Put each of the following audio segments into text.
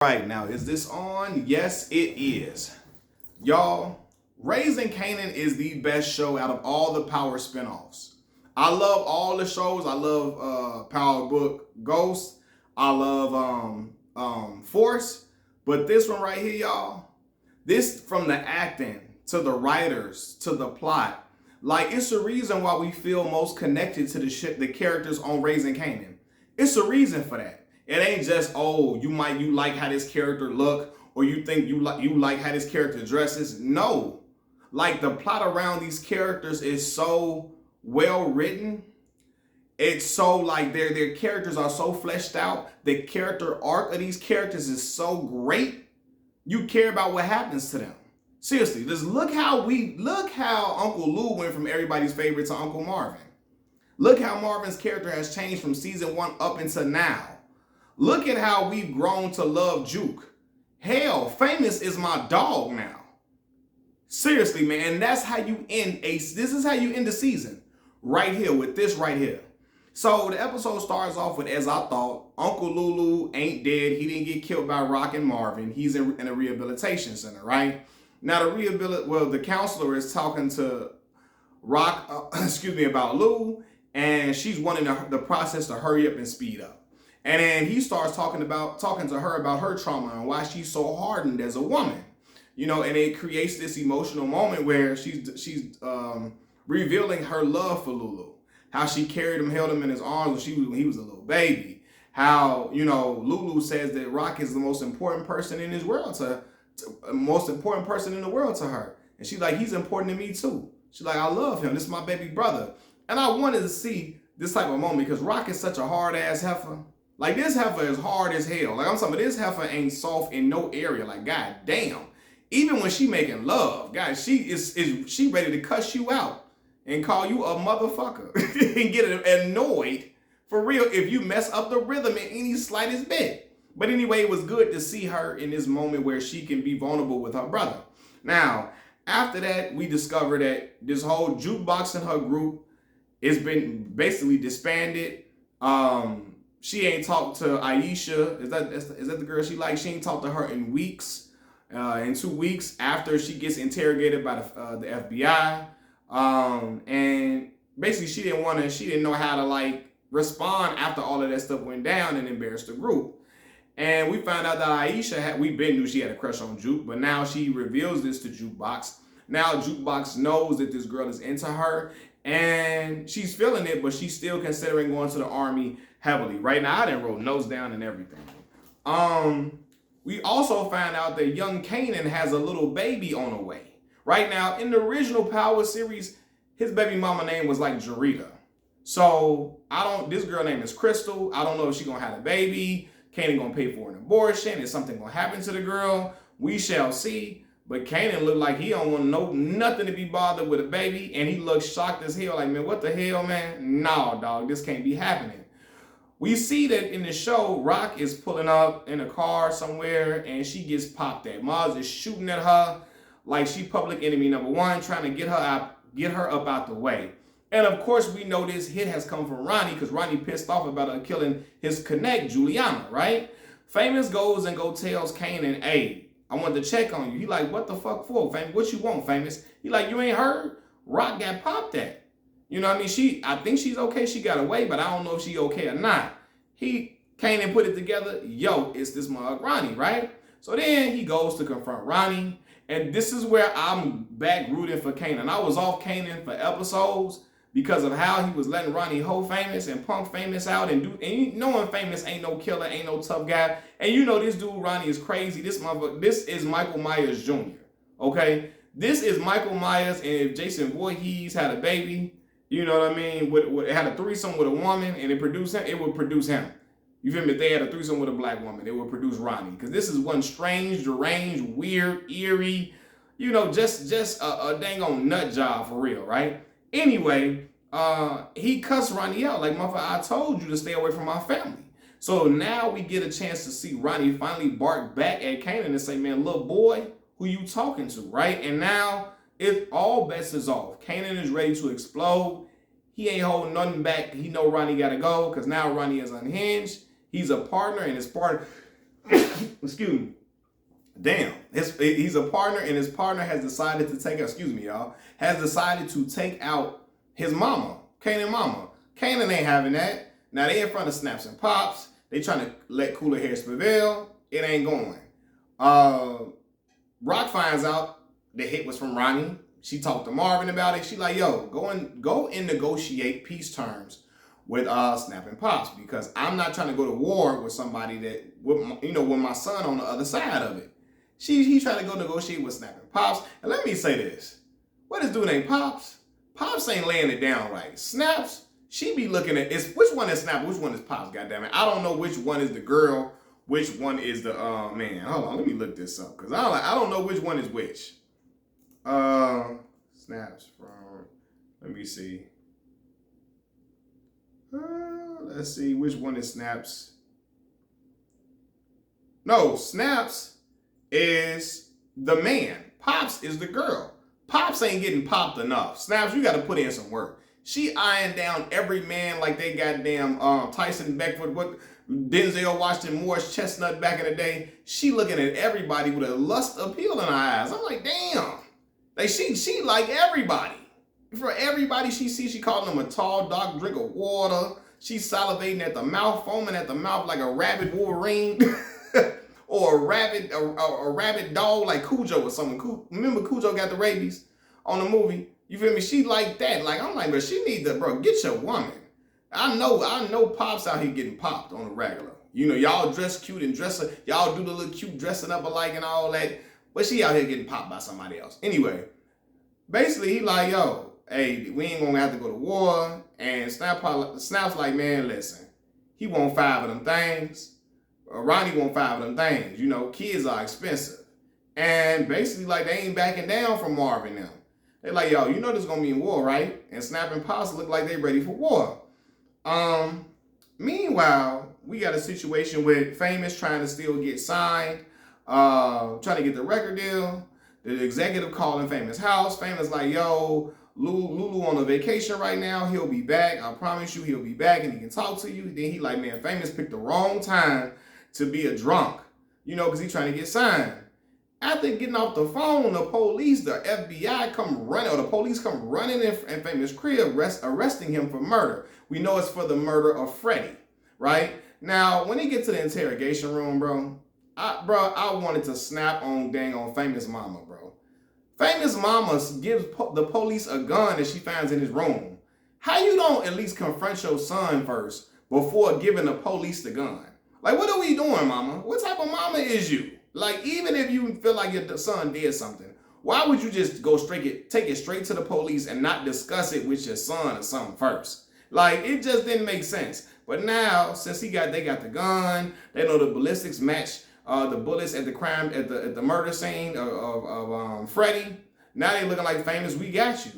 Right now, is this on? Yes, it is. Y'all, Raising Kanan is the best show out of all the Power spinoffs. I love all the shows. I love Power Book Ghost. I love Force. But this one right here, y'all, this from the acting to the writers to the plot, like it's the reason why we feel most connected to the characters on Raising Kanan. It's a reason for that. It ain't just, oh, you like how this character look, or you think you like how this character dresses. No. Like the plot around these characters is so well written. It's so like their characters are so fleshed out. The character arc of these characters is so great. You care about what happens to them. Seriously, just look how Uncle Lou went from everybody's favorite to Uncle Marvin. Look how Marvin's character has changed from season 1 up until now. Look at how we've grown to love Juke. Hell, Famous is my dog now. Seriously, man, and that's how you end this is how you end the season. Right here, with this right here. So the episode starts off with, as I thought, Uncle Lulu ain't dead. He didn't get killed by Rock and Marvin. He's in a rehabilitation center, right? Now the counselor is talking to Rock, about Lou, and she's wanting the process to hurry up and speed up. And then he starts talking to her about her trauma and why she's so hardened as a woman. And it creates this emotional moment where she's revealing her love for Lulu. How she carried him, held him in his arms when he was a little baby. How, Lulu says that Rock is the most important person in his world most important person in the world to her. And she's like, he's important to me too. She's like, I love him. This is my baby brother. And I wanted to see this type of moment because Rock is such a hard ass heifer. Like, this heifer is hard as hell. Like, I'm talking about, this heifer ain't soft in no area. Like, god damn. Even when she making love, guys, she ready to cuss you out and call you a motherfucker and get annoyed for real if you mess up the rhythm in any slightest bit. But anyway, it was good to see her in this moment where she can be vulnerable with her brother. Now, after that, we discover that this whole jukebox in her group has been basically disbanded. She ain't talked to Aisha. Is that the girl she likes? She ain't talked to her in weeks. In 2 weeks after she gets interrogated by the FBI. And basically she didn't know how to respond after all of that stuff went down and embarrassed the group. And we found out that Aisha we knew she had a crush on Juke, but now she reveals this to Jukebox. Now Jukebox knows that this girl is into her and she's feeling it, but she's still considering going to the army heavily. Right now, I done wrote notes down and everything. We also found out that young Kanan has a little baby on the way. Right now, in the original Power series, his baby mama name was like Jarita. So this girl name is Crystal. I don't know if she's gonna have a baby. Kanan gonna pay for an abortion. Is something gonna happen to the girl? We shall see. But Kanan looked like he don't want nothing to be bothered with a baby. And he looked shocked as hell. Like, man, what the hell, man? No, dog, this can't be happening. We see that in the show, Rock is pulling up in a car somewhere and she gets popped at. Maz is shooting at her like she public enemy number 1, trying to get her up out the way. And of course, we know this hit has come from Ronnie because Ronnie pissed off about her killing his connect, Juliana, right? Famous goes and tells Kanan, hey, I want to check on you. He like, what the fuck for, Famous? What you want, Famous? He like, you ain't heard? Rock got popped at. You know what I mean? I think she's okay. She got away, but I don't know if she okay or not. He came and put it together. Yo, it's this mug Ronnie, right? So then he goes to confront Ronnie. And this is where I'm back rooting for Kanan. I was off Kanan for episodes because of how he was letting Ronnie hold Famous and punk Famous out and knowing Famous ain't no killer, ain't no tough guy. And you know this dude Ronnie is crazy. This is Michael Myers Jr. Okay? This is Michael Myers, and if Jason Voorhees had a baby, you know what I mean? It had a threesome with a woman and it would produce him. You feel me? If they had a threesome with a black woman, it would produce Ronnie. Because this is one strange, deranged, weird, eerie, just a dang on nut job for real, right? Anyway, he cussed Ronnie out like, motherfucker, I told you to stay away from my family. So now we get a chance to see Ronnie finally bark back at Kanan and say, man, little boy, who you talking to, right? And now all bets is off. Kanan is ready to explode. He ain't holding nothing back. He know Ronnie got to go because now Ronnie is unhinged. He's a partner, and his partner excuse me. Damn, he's a partner, and his partner has decided to take out, excuse me, y'all, has decided to take out his mama, Kanan mama. Kanan ain't having that. Now they in front of Snaps and Pops. They trying to let cooler heads prevail. It ain't going. Rock finds out the hit was from Ronnie. She talked to Marvin about it. She like, yo, go and negotiate peace terms with Snap and Pops, because I'm not trying to go to war with somebody that, with my son on the other side of it. He trying to go negotiate with Snap and Pops. And let me say this. What is dude named Pops? Pops ain't laying it down right. Snaps, she be looking at, which one is Snap, which one is Pops, goddammit. I don't know which one is the girl, which one is the, man. Hold on, let me look this up, because I don't know which one is which. Snaps from, let me see. Let's see, which one is Snaps? No, Snaps is the man. Pops is the girl. Pops ain't getting popped enough. Snaps, you got to put in some work. She eyeing down every man like they goddamn Tyson Beckford, what Denzel Washington Moore's chestnut back in the day. She looking at everybody with a lust appeal in her eyes. I'm like, damn. Like she like everybody. For everybody she sees, she calling them a tall, dark drink of water. She's salivating at the mouth, foaming at the mouth like a rabid Wolverine. Or a rabid dog like Cujo or something. Remember Cujo got the rabies on the movie? You feel me? She like that. Like, I'm like, but she need to, bro, get your woman. I know Pops out here getting popped on the regular. You know, y'all dress cute and y'all do the little cute dressing up alike and all that. But she out here getting popped by somebody else. Anyway, basically he like, yo, hey, we ain't gonna have to go to war. And Snap's like, man, listen, he want 5 of them things. Ronnie want 5 of them things. You know, kids are expensive. And basically, like, they ain't backing down from Marvin now. They're like, yo, you know this gonna mean war, right? And Snap and Pops look like they ready for war. Meanwhile, we got a situation with Famous trying to still get signed, trying to get the record deal. The executive calling Famous house. Famous like, yo, Lulu on a vacation right now. He'll be back. I promise you he'll be back and he can talk to you. Then he like, man, Famous picked the wrong time to be a drunk, you know, because he's trying to get signed. After getting off the phone, the police, the FBI come running, or the police come running in Famous crib, arresting him for murder. We know it's for the murder of Freddie, right? Now, when he gets to the interrogation room, bro, I wanted to snap on Famous mama, bro. Famous mama gives the police a gun that she finds in his room. How you don't at least confront your son first before giving the police the gun? Like, what are we doing, mama? What type of mama is you? Like, even if you feel like your son did something, why would you just take it straight to the police and not discuss it with your son or something first? Like, it just didn't make sense. But now, since they got the gun, they know the ballistics match the bullets at the murder scene of Freddie. Now they looking like Famous, we got you.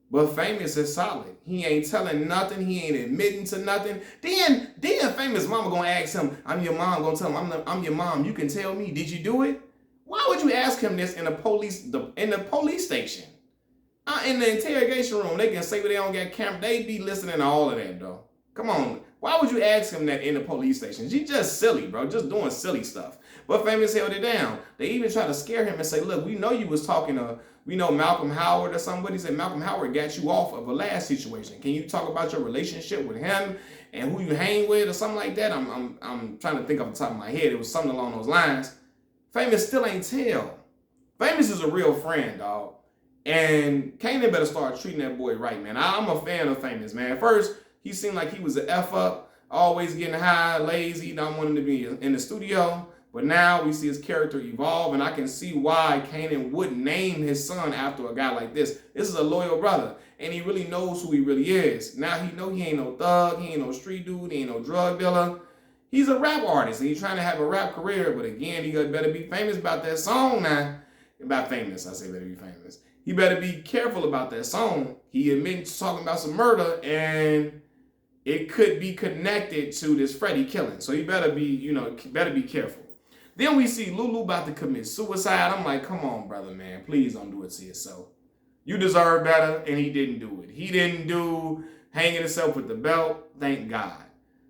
But Famous is solid. He ain't telling nothing. He ain't admitting to nothing. Then Famous mama gonna ask him, I'm your mom, gonna tell him, I'm your mom. You can tell me, did you do it? Why would you ask him this in the police station? In the interrogation room, they can say what they don't get camera. They be listening to all of that, though. Come on. Why would you ask him that in the police station? She just silly, bro. Just doing silly stuff. But Famous held it down. They even try to scare him and say, look, we know you was talking to, Malcolm Howard or somebody. Said Malcolm Howard got you off of a last situation. Can you talk about your relationship with him and who you hang with or something like that? I'm trying to think off the top of my head. It was something along those lines. Famous still ain't tell. Famous is a real friend, dog. And Kanan better start treating that boy right, man. I'm a fan of Famous, man. At first, he seemed like he was an F up, always getting high, lazy, not wanting to be in the studio. But now we see his character evolve, and I can see why Kanan would name his son after a guy like this. This is a loyal brother, and he really knows who he really is. Now he know he ain't no thug, he ain't no street dude, he ain't no drug dealer. He's a rap artist, and he's trying to have a rap career, but again, he better be famous about that song now. About Famous, I say better be famous. He better be careful about that song. He admits talking about some murder, and it could be connected to this Freddie killing. So he better be, better be careful. Then we see Lulu about to commit suicide. I'm like, come on, brother, man. Please don't do it to yourself. You deserve better, and he didn't do it. He didn't do hanging himself with the belt. Thank God.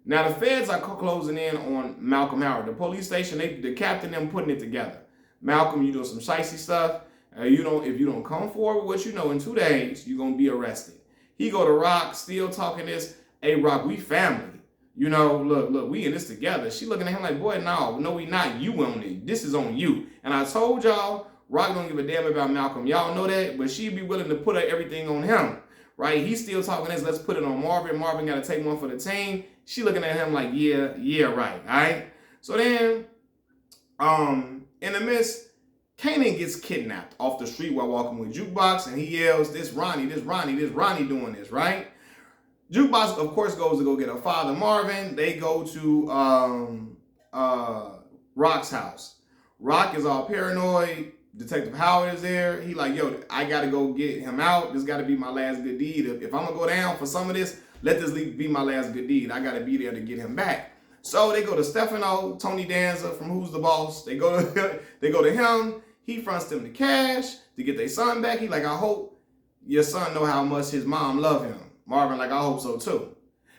Now the feds are closing in on Malcolm Howard. The police station, the captain, them putting it together. Malcolm, you doing some shicey stuff. If you don't come forward with what you know in 2 days, you're gonna be arrested. He go to Rock, still talking this. Hey Rock, we family. Look, we in this together. She looking at him like, boy, no, we not. You on it. This is on you. And I told y'all, Rock don't give a damn about Malcolm. Y'all know that, but she'd be willing to put everything on him, right? He's still talking this. Let's put it on Marvin. Marvin got to take one for the team. She looking at him like, yeah, right, all right? So then, in the midst, Kanan gets kidnapped off the street while walking with Jukebox, and he yells, this Ronnie doing this, right? Jukebox, of course, goes to go get her father, Marvin. They go to Rock's house. Rock is all paranoid. Detective Howard is there. He like, yo, I got to go get him out. This got to be my last good deed. If I'm going to go down for some of this, let this be my last good deed. I got to be there to get him back. So they go to Stefano, Tony Danza from Who's the Boss. They go to him. He fronts them the cash to get their son back. He like, I hope your son know how much his mom love him. Marvin like, I hope so too.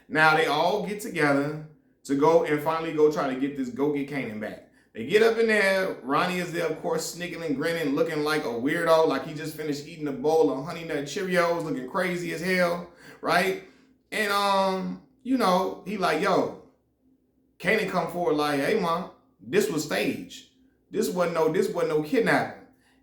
Now they all get together to go and finally go try to get Kanan back. They get up in there. Ronnie is there, of course, snickling, grinning, looking like a weirdo, like he just finished eating a bowl of Honey Nut Cheerios, looking crazy as hell, right? And he like, yo, Kanan come forward like, hey mom, this was staged. This wasn't no kidnapping.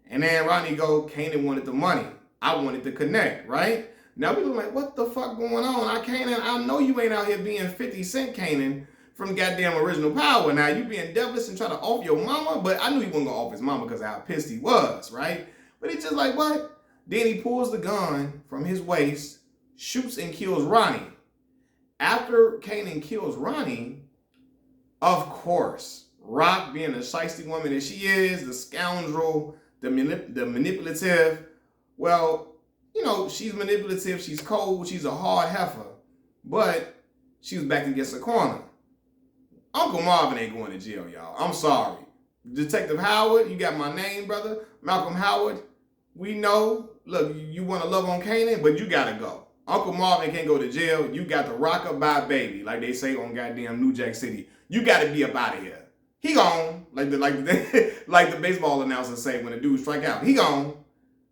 And then Ronnie go, Kanan wanted the money. I wanted to connect, right? Now we look like, what the fuck going on? I know you ain't out here being 50 Cent Kanan from goddamn Original Power. Now you being devilish and try to off your mama, but I knew he wasn't gonna off his mama because of how pissed he was, right? But it's just like, what? Then he pulls the gun from his waist, shoots and kills Ronnie. After Kanan kills Ronnie, of course, Rock, being the shiesty woman that she is, the scoundrel, the manipulative, well, she's manipulative, she's cold, she's a hard heifer, but she was back against the corner. Uncle Marvin ain't going to jail, y'all. I'm sorry. Detective Howard, you got my name, brother. Malcolm Howard, we know, look, you want to love on Kanan, but you got to go. Uncle Marvin can't go to jail. You got the rock-a-bye baby, like they say on goddamn New Jack City. You got to be up out of here. He gone, like the baseball announcers say when a dude strike out. He gone.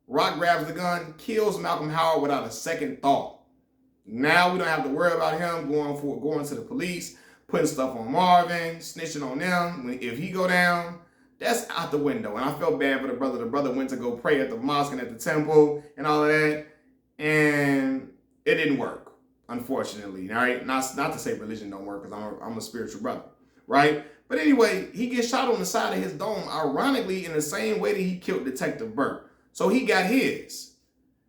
Rock grabs the gun, kills Malcolm Howard without a second thought. Now we don't have to worry about him going to the police, putting stuff on Marvin, snitching on them. If he go down, that's out the window. And I felt bad for the brother. The brother went to go pray at the mosque and at the temple and all of that, and it didn't work, unfortunately. All right, not to say religion don't work, because I'm a spiritual brother, right? But anyway, he gets shot on the side of his dome, ironically in the same way that he killed Detective Burke. So he got his.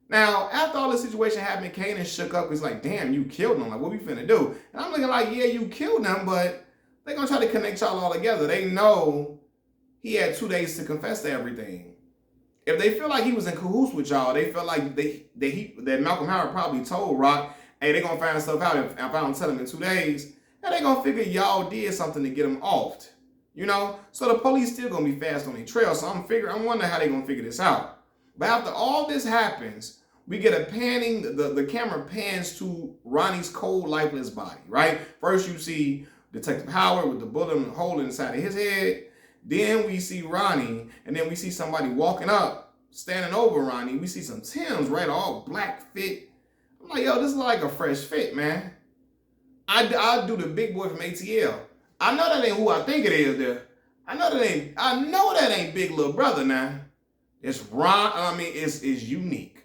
Now, after all the situation happened, Kanan shook up. He's like, damn, you killed him. Like, what we finna do? And I'm looking like, yeah, you killed him, but they're going to try to connect y'all all together. They know he had 2 days to confess to everything. If they feel like he was in cahoots with y'all, they feel like that Malcolm Howard probably told Rock, hey, they're going to find stuff out if I don't tell them in 2 days. And they're going to figure y'all did something to get him offed. So the police still going to be fast on their trail. So I'm wondering how they're going to figure this out. But after all this happens, we get a panning, the camera pans to Ronnie's cold, lifeless body, right? First you see Detective Howard with the bullet hole inside of his head. Then we see Ronnie, and then we see somebody walking up, standing over Ronnie. We see some Timbs, right? All black fit. I'm like, yo, this is like a fresh fit, man. I do the big boy from ATL. I know that ain't who I think it is there. I know that ain't Big Little Brother now. It's it's Unique.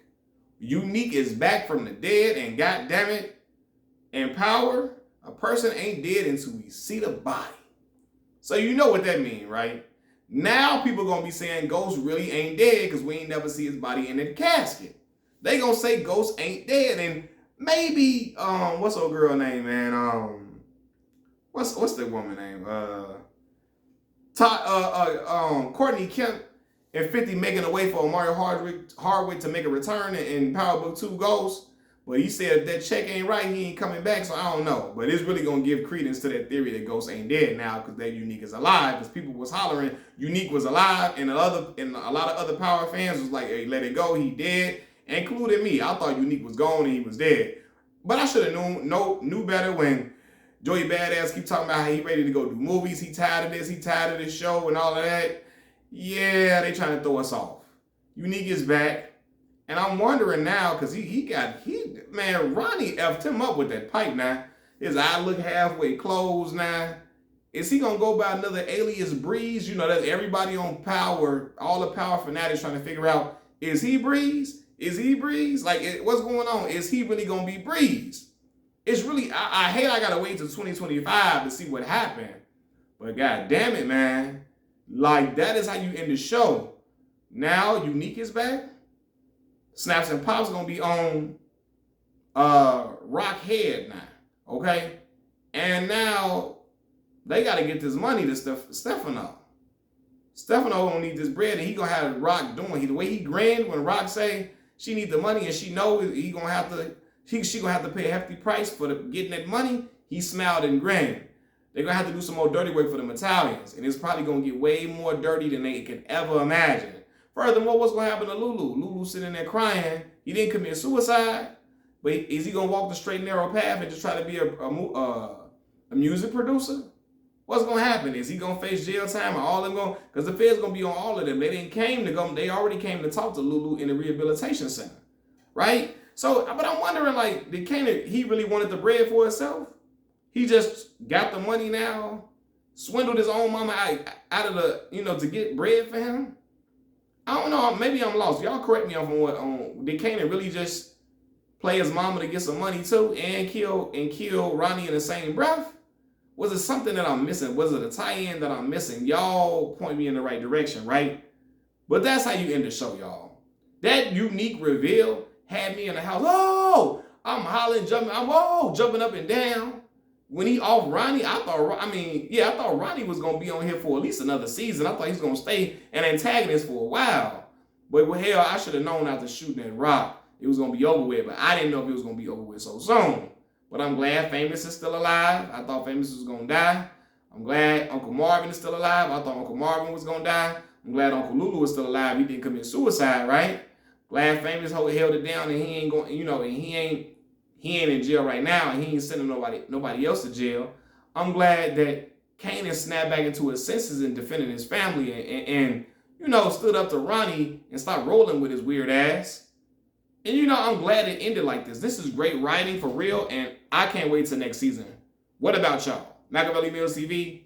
Unique is back from the dead, and goddamn it, in power, a person ain't dead until we see the body. So you know what that means, right? Now people gonna be saying Ghost really ain't dead because we ain't never see his body in the casket. They gonna say Ghost ain't dead, and maybe what's old girl name, man? What's the woman name? Courtney Kemp and 50 making a way for Mario Hardwick to make a return in Power Book 2 Ghost. But he said if that check ain't right, he ain't coming back, so I don't know. But it's really going to give credence to that theory that Ghost ain't dead now because that Unique is alive. Because people was hollering Unique was alive, and a lot of other Power fans was like, hey, let it go, he dead, including me. I thought Unique was gone and he was dead. But I should have knew better when Joey Badass keep talking about how he ready to go do movies. He tired of this. He tired of this show and all of that. Yeah, they trying to throw us off. Unique is back. And I'm wondering now, because man, Ronnie effed him up with that pipe now. His eye look halfway closed now. Is he going to go by another alias Breeze? You know, that's everybody on Power, all the Power fanatics trying to figure out, is he Breeze? Is he Breeze? Like, what's going on? Is he really going to be Breeze? It's really, I hate I got to wait till 2025 to see what happened. But god damn it, man. Like, that is how you end the show. Now, Unique is back. Snaps and Pops going to be on Rock Head now. Okay? And now, they got to get this money to Stefano. Stefano don't need this bread, and he going to have Rock doing. The way he grinned when Rock say she need the money and she know he going to have to, she going to have to pay a hefty price for getting that money, he smiled and grinned. They're going to have to do some more dirty work for them Italians, and it's probably going to get way more dirty than they can ever imagine. Furthermore, what's going to happen to Lulu? Lulu sitting there crying. He didn't commit suicide, but is he going to walk the straight and narrow path and just try to be a music producer? What's going to happen? Is he going to face jail time or all of them going? Because the Fed's going to be on all of them. They already came to talk to Lulu in the rehabilitation center, right? So, but I'm wondering, like, did Kanan, he really wanted the bread for himself? He just got the money now, swindled his own mama out of the, to get bread for him? I don't know. Maybe I'm lost. Y'all correct me on did Kanan really just play his mama to get some money too and kill Ronnie in the same breath? Was it something that I'm missing? Was it a tie-in that I'm missing? Y'all point me in the right direction, right? But that's how you end the show, y'all. That Unique reveal had me in the house. Oh, I'm hollering, jumping. Jumping up and down. When he off Ronnie, I thought Ronnie was going to be on here for at least another season. I thought he was going to stay an antagonist for a while. But well, hell, I should have known after shooting that rock, it was going to be over with. But I didn't know if it was going to be over with so soon. But I'm glad Famous is still alive. I thought Famous was going to die. I'm glad Uncle Marvin is still alive. I thought Uncle Marvin was going to die. I'm glad Uncle Lulu was still alive. He didn't commit suicide, right? Glad Famous held it down and he ain't going, and he ain't in jail right now and he ain't sending nobody else to jail. I'm glad that Kanan snapped back into his senses and defended his family and stood up to Ronnie and stopped rolling with his weird ass. And I'm glad it ended like this. This is great writing for real, and I can't wait till next season. What about y'all? Machiavelli Mills TV,